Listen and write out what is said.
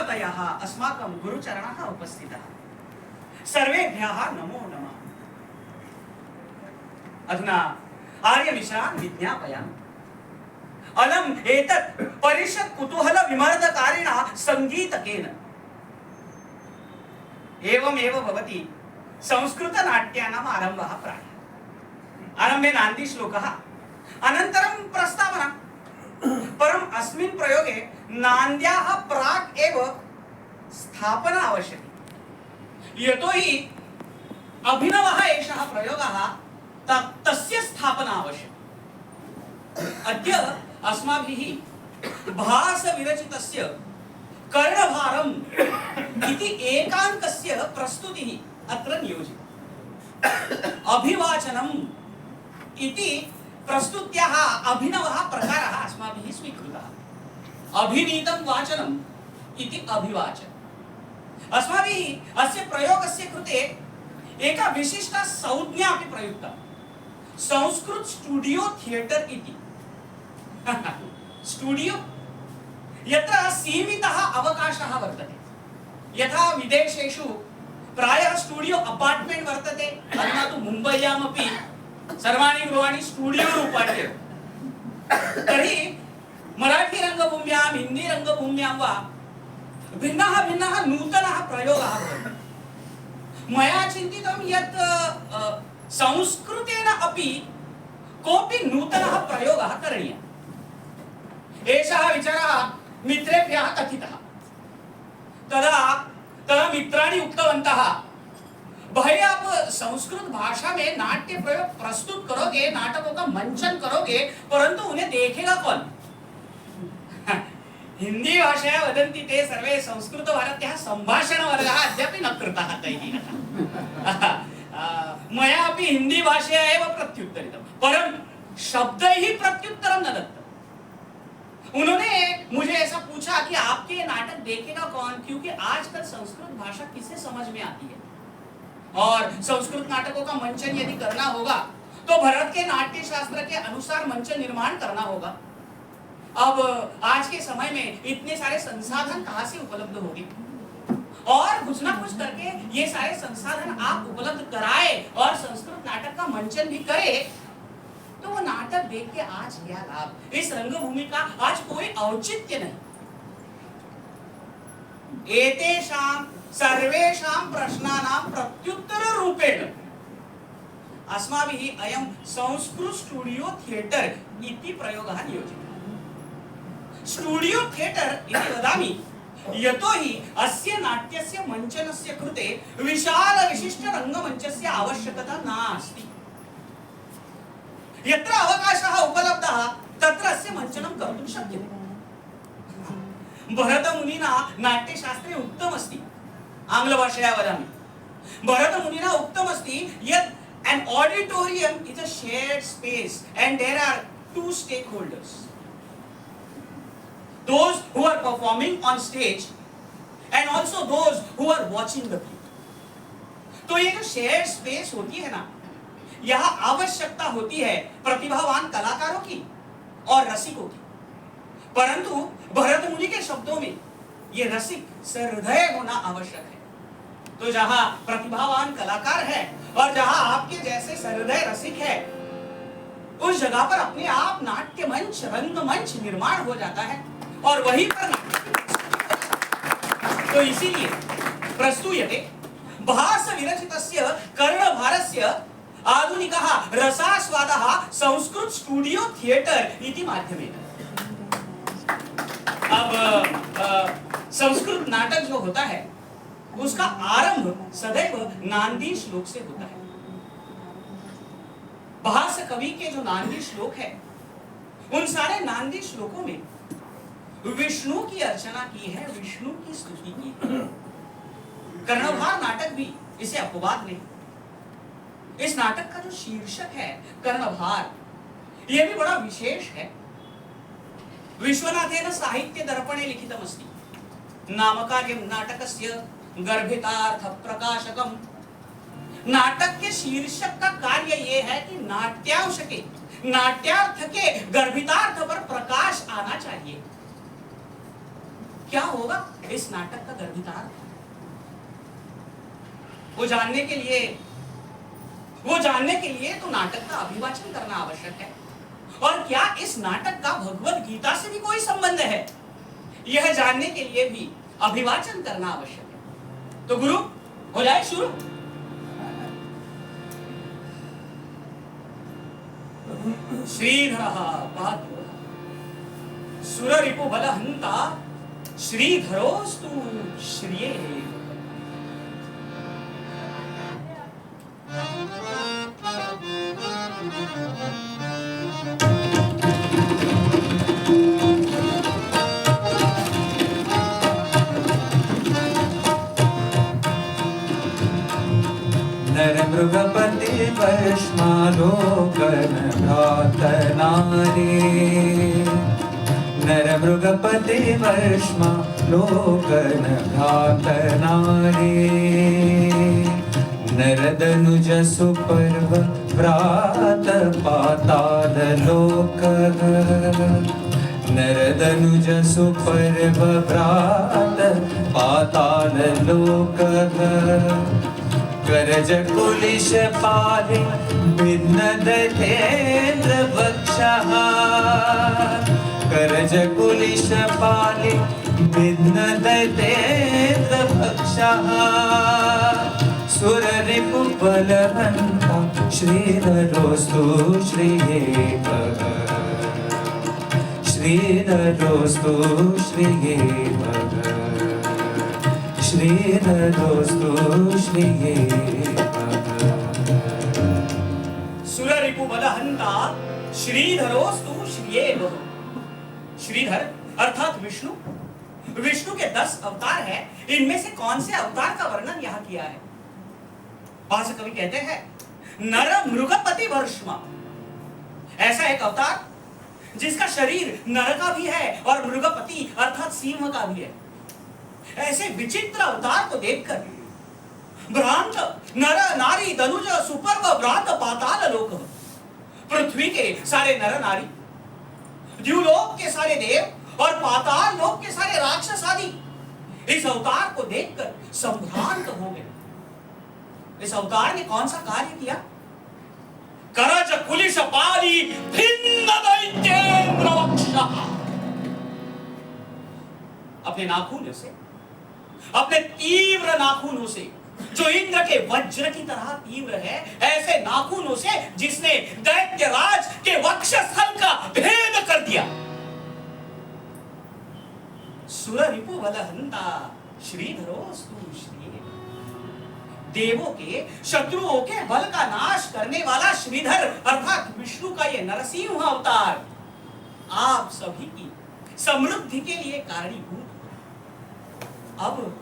गुरुपतयः अस्माकं गुरुचरणः उपस्थितः। सर्वेभ्यः नमो नमः। अधुना आर्यमिश्रान् विज्ञापयामि। अलम् एतत् परिषत् कुतूहल विमर्दकारिणा सङ्गीतकेन। एवमेव भवति संस्कृतनाट्यानाम् आरम्भः प्रायः। आरम्भे नान्दीश्लोकः, अनन्तरं प्रस्तावना। परम् अस्मिन् प्रयोगे नान्द्याः प्राक् एव स्थापना आवश्यकी। यतोहि अभिनवः एषः प्रयोगः, तस्य स्थापना आवश्यकी। अद्य अस्माभिः भासविरचितस्य कर्णभारम् इति एकाङ्कस्य प्रस्तुतिः अत्र नियोजिता। अभिवाचनम् इति प्रस्तुत्याः अभिनवः प्रकारः अस्माभिः स्वीकृतः। अभिनीतं वाचनम् इति अभिवाचनम्। अस्माभिः अस्य प्रयोगस्य कृते एका विशिष्टा संज्ञा अपि प्रयुक्ता। संस्कृत स्टूडियो थिएटर इति। स्टूडियो यत्र सीमितः अवकाशः वर्तते। यथा विदेशेषु प्रायः स्टूडियो अपार्टमेंट वर्तते, अधुना तु मुम्बय्यामपि सर्वाणि गृहाणि स्टूडियो रूपाणि। तर्हि मराठी रंगभूम्यां, हिंदी रंगभूम्यां वा भिन्नः भिन्नः नूतनः प्रयोगः भवति। मया चिन्तितं यत् संस्कृतेन अपि कोऽपि नूतनः प्रयोगः करणीयः। एषः विचारः मित्रेभ्यः कथितः। तदा मित्राणि उक्तवन्तः, भाई आप संस्कृत भाषा में नाट्य प्रयोग प्रस्तुत करोगे, नाटकों का मंचन करोगे, परंतु उन्हें देखेगा कौन? हिंदी भाषया वदन्ति ते सर्वे संस्कृत भारत्याः संभाषण वर्गः अद्यापि न कृतः तैः। मया अपि हिंदी भाषया एव प्रत्युत्तरितं, परं शब्दैः प्रत्युत्तरं न दत्तम्। उन्होंने मुझे ऐसा पूछा कि आपके ये नाटक देखेगा कौन, क्योंकि आजकल संस्कृत भाषा किसे समझ में आती है, और संस्कृत नाटकों का मंचन यदि करना होगा तो भरत के नाट्य शास्त्र के अनुसार मंचन निर्माण करना होगा। अब आज के समय में इतने सारे संसाधन कहाँ से उपलब्ध होंगे, और कुछ ना कुछ करके ये सारे संसाधन आप उपलब्ध कराए और संस्कृत नाटक का मंचन भी करे, तो वो नाटक देख के आज क्या लाभ? इस रंगभूमि का आज कोई औचित्य नहीं। एतेषां सर्वेषां प्रश्नानां प्रत्युत्तर रूपेण अस्माभिः अयं संस्कृत स्टूडियो थिएटर इति प्रयोगः नियोजितः। स्टूडियो थिएटर इति वदामि यतोहि अस्य नाट्यस्य मंचनस्य कृते विशाल विशिष्ट रंगमञ्चस्य आवश्यकता नास्ति। यत्र अवकाशः उपलब्धः तत्र अस्य मंचनं कर्तुं शक्यते। भरतमुनिना नाट्यशास्त्रे उक्तमस्ति, आङ्ग्लभाषया वदामि, भरतमुनिना उक्तमस्ति यत् an auditorium is a shared space and there are two stakeholders, those who are performing on stage and also those who are watching the play. तो ये जो शेयर स्पेस होती है ना, यह आवश्यकता होती है प्रतिभावान कलाकारों की और रसिकों की। परंतु भरत मुनि के शब्दों में ये रसिक सहृदय होना आवश्यक है। तो जहां प्रतिभावान कलाकार है और जहां आपके जैसे सहृदय रसिक है, उस जगह पर अपने आप नाट्य मंच, रंगमंच निर्माण हो जाता है और वहीं पर तो इसीलिए प्रस्तूयते भास विरचितस्य कर्णभारस्य आधुनिकः रसास्वादः संस्कृत स्टूडियो थिएटर इति माध्यमेन। अब संस्कृत नाटक जो होता है उसका आरंभ सदैव नांदी श्लोक से होता है। भास कवि के जो नांदी श्लोक है, उन सारे नांदी श्लोकों में विष्णु की अर्चना की है, विष्णु की स्तुति की है। कर्णभार नाटक भी इसे अपवाद नहीं। इस नाटक का जो शीर्षक है कर्णभार, यह भी बड़ा विशेष है। विश्वनाथेन साहित्य दर्पणे लिखितमस्ति नामकार्यं नाटकस्य गर्भितार्थ प्रकाशकम। नाटक के शीर्षक का कार्य यह है कि नाट्यांश के, नाट्यार्थ के गर्भितार्थ पर प्रकाश आना चाहिए। क्या होगा इस नाटक का गर्भितार्थ? वो जानने के लिए तो नाटक का अभिवाचन करना आवश्यक है। और क्या इस नाटक का भगवत गीता से भी कोई संबंध है, यह जानने के लिए भी अभिवाचन करना आवश्यक है। तो गुरु, हो जाए शुरू। श्रीधरः पातु सुररिपु बलहन्ता श्रीधरोस्तु श्रिये। नरमृगपति वैष्मालोकन भ्रातनारे। नरमृगपति वैष्मालोकन भ्रातनारे। नरदनुज सुपर्व व्रात पाताल लोक। नरदनुज सुपर्व व्रात पाताल लोक। करज कुलिश पाले भिन्न दधेन्द्र वक्षः। करज कुलिश पाले भिन्न दधेन्द्र वक्षः। सुररिपु बलवन्ता श्रीधरोस्तु श्रिये। श्रीधरोस्तु श्रिये। श्रीधरोस्तु श्रिये। सुररिपु बलहन्ता श्रीधरोस्तु श्रिये। श्रीधर अर्थात विष्णु। विष्णु के 10 अवतार हैं। इनमें से कौन से अवतार का वर्णन यहाँ किया है? भाष्य कवि कहते हैं नर मृगपति वर्ष्मा। ऐसा एक अवतार जिसका शरीर नर का भी है और मृगपति अर्थात सिंह का भी है। ऐसे विचित्र अवतार को देखकर भ्रांत नर नारी दनुज सुपर्व व्रात पाताल लोक। पृथ्वी के सारे नर नारी, द्युलोक के सारे देव और पाताल लोक के सारे राक्षस आदि इस अवतार को देखकर संभ्रांत हो गए। इस अवतार ने कौन सा कार्य किया? करज कुलिश पाली भिन्न दैत्येन्द्र वक्षः। अपने नाखूनों से, अपने तीव्र नाखूनों से, जो इंद्र के वज्र की तरह तीव्र है, ऐसे नाखूनों से जिसने दैत्यराज के वक्षस्थल का भेद कर दिया। सुररिपु बलहन्ता श्रीधरोस्तु श्रिये। देवों के शत्रुओं के बल का नाश करने वाला श्रीधर अर्थात विष्णु का यह नरसिंह अवतार आप सभी की समृद्धि के लिए कारणीभूत। अब